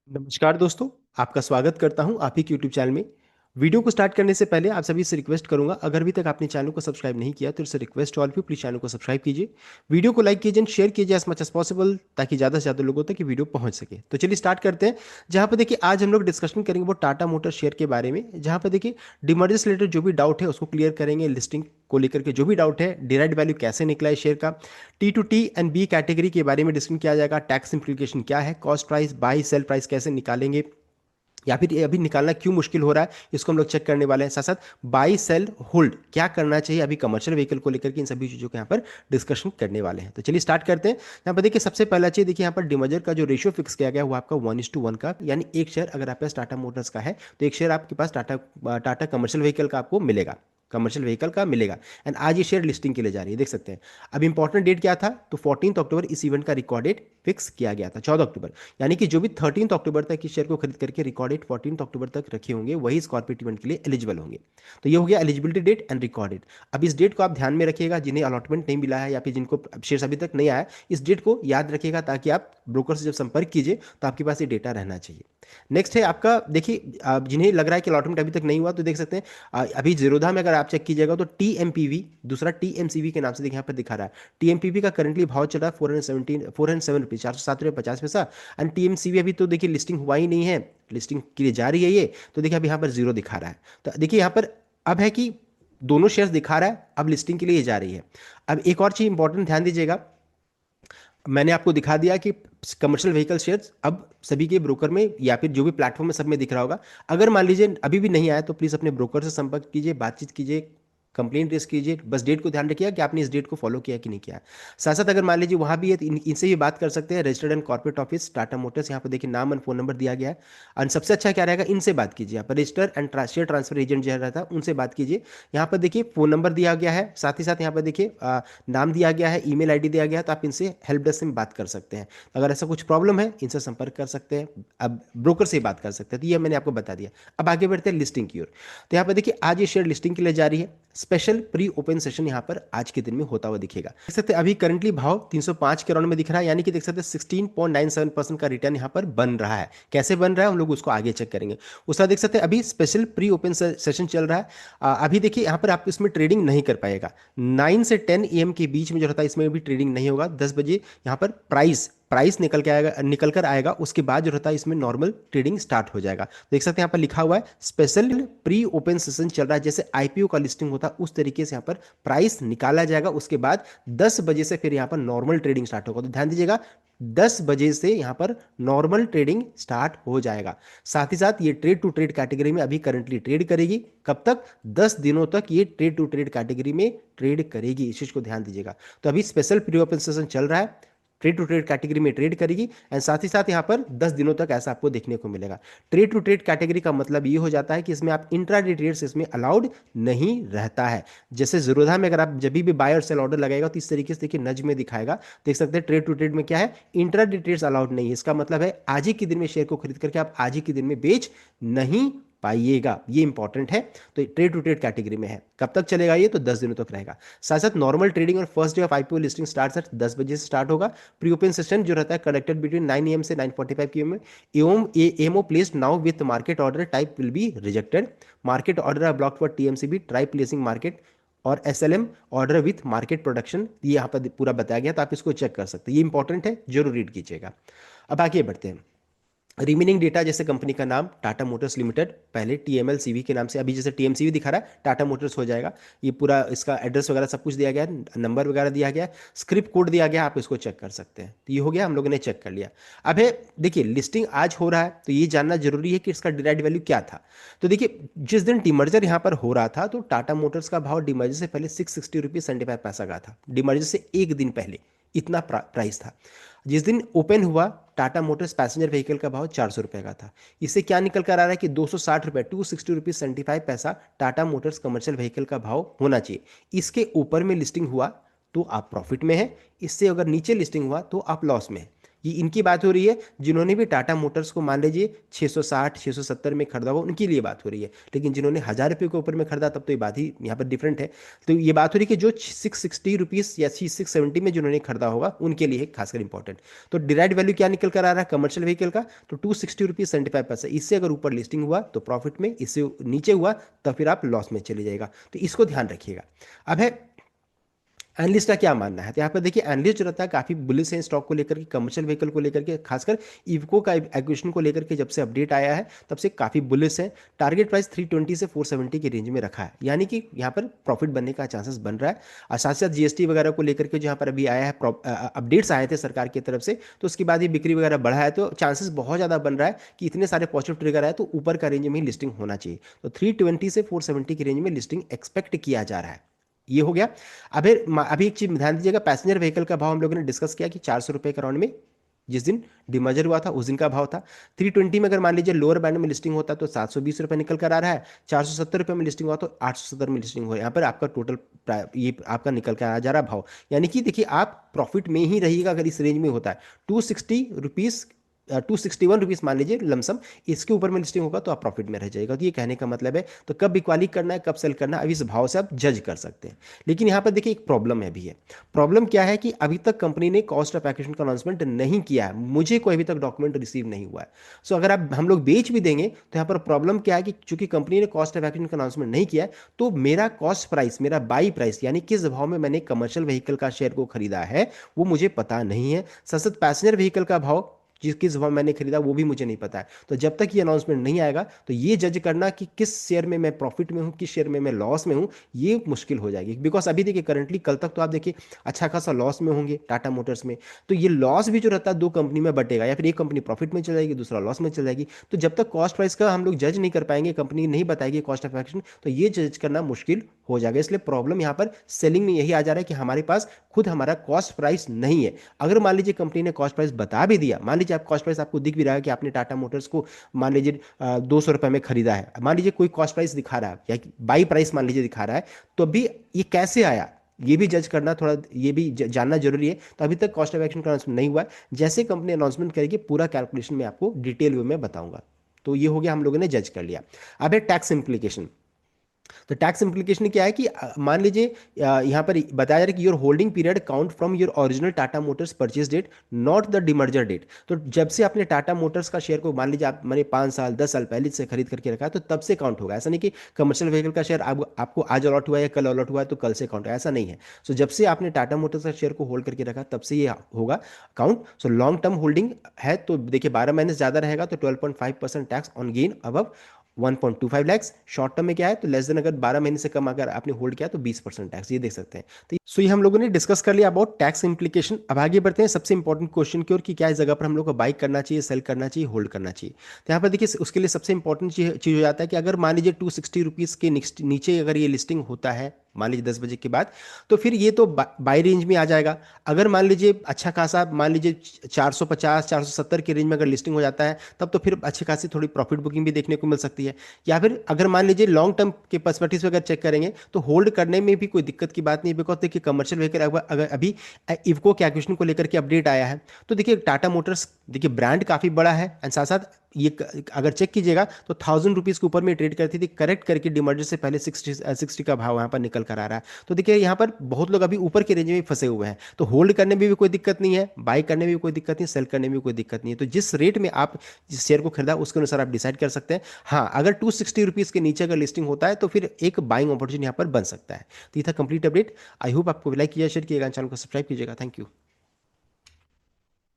नमस्कार दोस्तों, आपका स्वागत करता हूं आप ही के यूट्यूब चैनल में। वीडियो को स्टार्ट करने से पहले आप सभी से रिक्वेस्ट करूंगा, अगर अभी तक आपने चैनल को सब्सक्राइब नहीं किया तो इससे रिक्वेस्ट ऑल पे प्लीज चैनल को सब्सक्राइब कीजिए। वीडियो को लाइक कीजिए एंड शेयर कीजिए एज मच एज पॉसिबल, ताकि ज़्यादा से ज़्यादा लोगों तक ये वीडियो पहुंच सके। तो चलिए स्टार्ट करते हैं। जहां पर देखिए आज हम लोग डिस्कशन करेंगे वो टाटा मोटर शेयर के बारे में, जहां पर देखिए डिमर्जर से रिलेटेड जो भी डाउट है उसको क्लियर करेंगे। लिस्टिंग को लेकर के जो भी डाउट है, डिराइव्ड वैल्यू कैसे निकला है शेयर का, T to T and B category के बारे में डिस्कशन किया जाएगा। टैक्स इंप्लीकेशन क्या है, cost price, by sale price कैसे निकालेंगे, या फिर ये अभी निकालना क्यों मुश्किल हो रहा है, इसको हम लोग चेक करने वाले हैं। साथ साथ बाई सेल होल्ड क्या करना चाहिए अभी कमर्शियल व्हीकल को लेकर के, इन सभी चीज़ों को यहाँ पर डिस्कशन करने वाले हैं। तो चलिए स्टार्ट करते हैं। यहाँ पर देखिए सबसे पहला चीज़, देखिए यहाँ पर डिमर्जर का जो रेशियो फिक्स किया गया है वो आपका 1:1 का, यानी एक शेयर अगर आपके पास टाटा मोटर्स का है तो एक शेयर आपके पास टाटा टाटा कमर्शियल व्हीकल का आपको मिलेगा, कमर्शियल व्हीकल का मिलेगा। एंड आज ये शेयर लिस्टिंग के लिए जा रही है, देख सकते हैं। अब इंपॉर्टेंट डेट क्या था, तो 14 अक्टूबर इस इवेंट का रिकॉर्ड डेट फिक्स किया गया था। 14 अक्टूबर, यानी कि जो भी 13 अक्टूबर तक इस शेयर को खरीद करके रिकॉर्ड डेट 14 अक्टूबर तक रखे होंगे वही इस कॉर्पोरेट इवेंट के लिए एलिजिबल होंगे। तो ये हो गया eligibility date and record date. अब इस डेट को आप ध्यान में रखिएगा, जिन्हें अलॉटमेंट नहीं मिला है या फिर जिनको शेयर अभी तक नहीं आया, इस डेट को याद रखिएगा, ताकि आप ब्रोकर से जब संपर्क कीजिए तो आपके पास ये डेटा रहना चाहिए। नेक्स्ट है आपका, देखिए जिन्हें लग रहा है कि अलॉटमेंट अभी तक नहीं हुआ तो देख सकते हैं, अभी जीरोधा में अगर आप चेक कीजिएगा तो टीएमपीवी, दूसरा टीएमसीवी के नाम से देखिए यहाँ पर दिखा रहा है। टीएमपीवी का करंटली भाव चल रहा है 407 रुपीज, 407 रुपये 50 पैसा। एंड टीएमसीवी अभी तो देखिए लिस्टिंग हुआ ही नहीं है, लिस्टिंग के लिए जा रही है ये, तो देखिए अभी यहाँ पर जीरो दिखा रहा है। तो देखिए यहाँ पर अब है कि दोनों शेयर्स दिखा रहा है, अब लिस्टिंग के लिए ये जा रही है। अब एक और चीज इंपॉर्टेंट ध्यान दीजिएगा, मैंने आपको दिखा दिया कि कमर्शियल व्हीकल शेयर्स अब सभी के ब्रोकर में या फिर जो भी प्लेटफॉर्म में सब में दिख रहा होगा। अगर मान लीजिए अभी भी नहीं आया तो प्लीज़ अपने ब्रोकर से संपर्क कीजिए, बातचीत कीजिए, कंप्लेंट रेज कीजिए। बस डेट को ध्यान रखिएगा कि आपने इस डेट को फॉलो किया कि नहीं किया। साथ साथ अगर मान लीजिए वहाँ भी है तो इनसे भी बात कर सकते हैं। Registered and corporate office Tata Motors, यहाँ पर देखिए नाम एंड फोन नंबर दिया गया है। और सबसे अच्छा क्या रहेगा, इनसे बात कीजिए। यहाँ पर register and share transfer agent जो रहता है उनसे बात कीजिए। यहाँ पर देखिए फोन नंबर दिया गया है, साथ ही साथ यहाँ पर देखिए नाम दिया गया है, ईमेल आईडी दिया गया है, तो आप इनसे हेल्प डेस्क में बात कर सकते हैं। अगर ऐसा कुछ प्रॉब्लम है इनसे संपर्क कर सकते हैं, अब ब्रोकर से ही बात कर सकते हैं। तो ये मैंने आपको बता दिया। अब आगे बढ़ते हैं लिस्टिंग की ओर। तो यहाँ पर देखिए आज ये शेयर लिस्टिंग के लिए जा रही है। स्पेशल प्री ओपन सेशन यहाँ पर आज के दिन में होता हुआ दिखेगा। देख सकते हैं अभी करंटली भाव 305 के राउंड में दिख रहा है, यानी कि देख सकते हैं 16.97% का रिटर्न यहाँ पर बन रहा है। कैसे बन रहा है हम लोग उसको आगे चेक करेंगे। उसका देख सकते हैं अभी स्पेशल प्री ओपन सेशन चल रहा है। अभी देखिए यहाँ पर आप इसमें ट्रेडिंग नहीं कर पाएगा। 9 से 10 AM के बीच में जो रहता है इसमें भी ट्रेडिंग नहीं होगा। 10 बजे यहाँ पर प्राइस प्राइस निकल के आएगा, निकल कर आएगा, उसके बाद जो रहता है इसमें नॉर्मल ट्रेडिंग स्टार्ट हो जाएगा। देख सकते हैं यहाँ पर लिखा हुआ है स्पेशल प्री ओपन सेशन चल रहा है, जैसे आईपीओ का लिस्टिंग होता है उस तरीके से यहाँ पर प्राइस निकाला जाएगा। उसके बाद 10 बजे से फिर यहाँ पर नॉर्मल ट्रेडिंग स्टार्ट होगा। तो ध्यान दीजिएगा 10 बजे से यहाँ पर नॉर्मल ट्रेडिंग स्टार्ट हो जाएगा। साथ ही साथ ये ट्रेड टू ट्रेड कैटेगरी में अभी करंटली ट्रेड करेगी। कब तक, 10 दिनों तक ये ट्रेड टू ट्रेड कैटेगरी में ट्रेड करेगी, इस चीज को ध्यान दीजिएगा। तो अभी स्पेशल प्री ओपन सेशन चल रहा है, ट्रेड टू ट्रेड कैटेगरी में ट्रेड करेगी। एंड साथ ही साथ यहाँ पर 10 दिनों तक ऐसा आपको देखने को मिलेगा। ट्रेड टू ट्रेड कैटेगरी का मतलब ये हो जाता है कि इसमें आप इंट्राडे ट्रेड्स इसमें अलाउड नहीं रहता है। जैसे जीरोधा में अगर आप जब भी बाय और सेल ऑर्डर लगाएगा तो इस तरीके से देखिए नज में दिखाएगा, देख सकते हैं ट्रेड टू ट्रेड में क्या है, इंट्राडे ट्रेड्स अलाउड नहीं है। इसका मतलब है आज ही के दिन में शेयर को खरीद करके आप आज ही के दिन में बेच नहीं पाइएगा, ये इंपॉर्टेंट है। तो ट्रेड टू ट्रेड कैटेगरी में है। कब तक चलेगा ये, तो 10 दिनों तक रहेगा। साथ साथ नॉर्मल ट्रेडिंग और first day of IPO listing start 10 बजे से स्टार्ट होगा। प्री ओपन सेशन जो रहता है कंडक्टेड बिटवीन 9 AM से 9:45 PM में। एवं MO placed now with market order type will be rejected. Market order are blocked for TMCB try placing market और SLM order with market production, ये यहाँ पर पूरा बताया गया, तो आप इसको चेक कर सकते हैं। ये इंपॉर्टेंट है, जरूर रीड कीजिएगा। अब आगे बढ़ते हैं। रिमेनिंग डेटा, जैसे कंपनी का नाम टाटा मोटर्स लिमिटेड, पहले टीएमएलसीवी के नाम से, अभी जैसे टीएमसीवी दिखा रहा है टाटा मोटर्स हो जाएगा। ये पूरा इसका एड्रेस वगैरह सब कुछ दिया गया है, नंबर वगैरह दिया गया है, स्क्रिप्ट कोड दिया गया है, आप इसको चेक कर सकते हैं। तो ये हो गया, हम लोगों ने चेक कर लिया। अब है देखिए लिस्टिंग आज हो रहा है तो ये जानना जरूरी है कि इसका डिराइड वैल्यू क्या था। तो देखिए जिस दिन डिमर्जर यहाँ पर हो रहा था तो टाटा मोटर्स का भाव डिमर्जर से पहले 660 रुपये 75 पैसा का था। डिमर्जर से एक दिन पहले इतना प्राइस था। जिस दिन ओपन हुआ टाटा मोटर्स पैसेंजर व्हीकल का भाव 400 रुपये का था। इससे क्या निकल कर आ रहा है कि 260 रुपये 260 रुपीज 75 पैसा टाटा मोटर्स कमर्शियल व्हीकल का भाव होना चाहिए। इसके ऊपर में लिस्टिंग हुआ तो आप प्रॉफिट में है, इससे अगर नीचे लिस्टिंग हुआ तो आप लॉस में है। ये इनकी बात हो रही है जिन्होंने भी टाटा मोटर्स को मान लीजिए 660 670 में खरीदा हुआ, उनके लिए बात हो रही है। लेकिन जिन्होंने 1000 रुपये के ऊपर में खरीदा तब तो ये बात ही यहाँ पर डिफरेंट है। तो ये बात हो रही है कि जो 660 रुपीज़ या 670 में जिन्होंने खरीदा होगा उनके लिए खासकर इंपॉर्टेंट। तो डिराइड वैल्यू क्या निकल कर आ रहा है कमर्शियल व्हीकल का, तो 260 रुपीज़ 75 पैसे। इससे अगर ऊपर लिस्टिंग हुआ तो प्रॉफिट में, इससे नीचे हुआ तो फिर आप लॉस में चले जाएगा। तो इसको ध्यान रखिएगा। अब है एनालिस्ट का क्या मानना है। तो यहाँ पर देखिए एनालिस्ट जो रहता है काफी बुलिश है स्टॉक को लेकर के, कमर्शियल व्हीकल को लेकर के, खासकर इवको का एक्विजिशन को लेकर के जब से अपडेट आया है तब से काफी बुलिश है। टारगेट प्राइस 320 से 470 की रेंज में रखा है, यानी कि यहाँ पर प्रॉफिट बनने का चांसेस बन रहा है। और साथ साथ जीएसटी वगैरह को लेकर के जहाँ पर अभी आया है, अपडेट्स आए थे सरकार की तरफ से, तो उसके बाद ही बिक्री वगैरह बढ़ा है, तो चांसेस बहुत ज्यादा बन रहा है कि इतने सारे पॉजिटिव ट्रिगर आए तो ऊपर का रेंज में ही लिस्टिंग होना चाहिए। तो 320 से 470 की रेंज में लिस्टिंग एक्सपेक्ट किया जा रहा है। ये हो गया। अभी एक चीज ध्यान दीजिएगा, पैसेंजर व्हीकल का भाव हम लोगों ने डिस्कस किया कि 400 रुपये के राउंड में जिस दिन डिमर्जर हुआ था उस दिन का भाव था। 320 में अगर मान लीजिए लोअर बैंड में लिस्टिंग होता तो 720 रुपये निकल कर आ रहा है। 470 रुपये में लिस्टिंग हुआ तो 870 में लिस्टिंग हुआ। यहाँ पर आपका टोटल ये आपका निकल कर आ जा रहा भाव, यानी कि देखिए आप प्रॉफिट में ही रहिएगा अगर इस रेंज में होता है। 260 रुपीज़ 261 रुपीज़ मान लीजिए लमसम, इसके ऊपर में लिस्टिंग होगा तो आप प्रॉफिट में रह जाएगा। तो ये कहने का मतलब है, तो कब इक्वाली करना है कब सेल करना है अभी इस भाव से आप जज कर सकते हैं। लेकिन यहाँ पर देखिए एक प्रॉब्लम है भी है। प्रॉब्लम क्या है कि अभी तक कंपनी ने कॉस्ट ऑफ एक्विजिशन का अनाउंसमेंट नहीं किया है, मुझे कोई अभी तक डॉक्यूमेंट रिसीव नहीं हुआ है। सो अगर आप हम लोग बेच भी देंगे तो यहाँ पर प्रॉब्लम क्या है कि चूंकि कंपनी ने कॉस्ट ऑफ एक्विजिशन का अनाउंसमेंट नहीं किया है, तो मेरा कॉस्ट प्राइस, मेरा बाई प्राइस, यानी किस भाव में मैंने कमर्शियल व्हीकल का शेयर को खरीदा है वो मुझे पता नहीं है। सतत पैसेंजर व्हीकल का भाव जिस किस भाव मैंने खरीदा वो भी मुझे नहीं पता है। तो जब तक ये अनाउंसमेंट नहीं आएगा तो ये जज करना कि किस शेयर में मैं प्रॉफिट में हूँ, किस शेयर में मैं लॉस में हूँ, ये मुश्किल हो जाएगी। बिकॉज अभी देखिए करंटली कल तक तो आप देखिए अच्छा खासा लॉस में होंगे टाटा मोटर्स में। तो ये लॉस भी जो रहता है दो कंपनी में बटेगा, या फिर एक कंपनी प्रॉफिट में चल जाएगी दूसरा लॉस में चल जाएगी। तो जब तक कॉस्ट प्राइस का हम लोग जज नहीं कर पाएंगे, कंपनी नहीं बताएगी कॉस्ट ऑफ एक्शन, तो ये जज करना मुश्किल हो जाएगा। इसलिए प्रॉब्लम यहाँ पर सेलिंग में यही आ जा रहा है कि हमारे पास खुद हमारा कॉस्ट प्राइस नहीं है। अगर मान लीजिए कंपनी ने कॉस्ट प्राइस बता भी दिया, मान लीजिए आप कॉस्ट प्राइस आपको दिख भी रहा है कि आपने टाटा मोटर्स को मान लीजिए 200 रुपये में खरीदा है, मान लीजिए कोई कॉस्ट प्राइस दिखा रहा है या बाई प्राइस मान लीजिए दिखा रहा है, तो अभी ये कैसे आया ये भी जज करना थोड़ा, ये भी जानना जरूरी है। तो अभी तक कॉस्ट ऑफ एक्शन का अनाउंसमेंट नहीं हुआ है, जैसे कंपनी अनाउंसमेंट करेगी पूरा कैलकुलेशन में आपको डिटेल वे में बताऊंगा। तो ये हो गया, हम लोगों ने जज कर लिया। अब है टैक्स इंप्लीकेशन। तो टैक्स इंप्लीकेशन क्या है कि मान लीजिए यहाँ पर बताया जा रहा है कि your holding period count from your original Tata Motors purchase date, not the demerger date. तो जब से आपने टाटा मोटर्स का शेयर को मान लीजिए आप मैंने 5 साल 10 साल पहले से खरीद करके रखा है तो तब से काउंट होगा। ऐसा नहीं कि कमर्शियल व्हीकल का शेयर आपको आज अलॉट हुआ है या कल अलॉट हुआ है तो कल से काउंट है, ऐसा नहीं है। सो जब से आपने टाटा मोटर्स का शेयर को होल्ड करके रखा तब से ये होगा count. So long term holding है तो देखिए 12 महीने से ज़्यादा रहेगा तो 12.5% tax on gain above 1.25 lakhs. Short term में क्या है तो लेस देन, अगर 12 महीने से कम अगर आपने होल्ड किया तो 20% टैक्स, ये देख सकते हैं। तो सो ये हम लोगों ने डिस्कस कर लिया अबाउट टैक्स इंप्लीकेशन। अब आगे बढ़ते हैं सबसे इंपॉर्टेंट क्वेश्चन की ओर कि क्या इस जगह पर हम लोग को बाई करना चाहिए, सेल करना चाहिए, होल्ड करना चाहिए। तो यहाँ पर देखिए उसके लिए सबसे इंपॉर्टेंट चीज हो जाता है कि अगर मान लीजिए 260 रुपीज़ के नीचे अगर ये लिस्टिंग होता है मान लीजिए 10 बजे के बाद, तो फिर ये तो बाई रेंज में आ जाएगा। अगर मान लीजिए अच्छा खासा मान लीजिए 450 470 के रेंज में अगर लिस्टिंग हो जाता है तब तो फिर अच्छी खासी थोड़ी प्रॉफिट बुकिंग भी देखने को मिल सकती है। या फिर अगर मान लीजिए लॉन्ग टर्म के पर्सपेक्टिव से अगर चेक करेंगे तो होल्ड करने में भी कोई दिक्कत की बात नहीं, बिकॉज देखिए कमर्शियल व्हीकल अगर अभी इवको के एक्विजिशन को लेकर के अपडेट आया है तो देखिए टाटा मोटर्स देखिए ब्रांड काफी बड़ा है एंड साथ साथ ये अगर चेक कीजिएगा तो 1000 रुपीज़ के ऊपर में ट्रेड करती थी, करेक्ट करके डिमर्जर से पहले 60 का भाव यहाँ पर निकल कर आ रहा है। तो देखिए यहाँ पर बहुत लोग अभी ऊपर के रेंज में फंसे हुए हैं। तो होल्ड करने में भी कोई दिक्कत नहीं है, बाई करने में भी कोई दिक्कत नहीं, सेल करने में भी कोई दिक्कत नहीं है। तो जिस रेट में आप जिस शेयर को खरीदा उसके अनुसार आप डिसाइड कर सकते हैं। हाँ, अगर 260 रुपीज़ के नीचे अगर लिस्टिंग होता है तो फिर एक बाइंग अपॉर्चुनिटी यहाँ पर बन सकता है। तो ये था कंप्लीट अपडेट। आई होप आपको लाइक किया, शेयर किएगा, चैनल को सब्सक्राइब कीजिएगा। Thank you.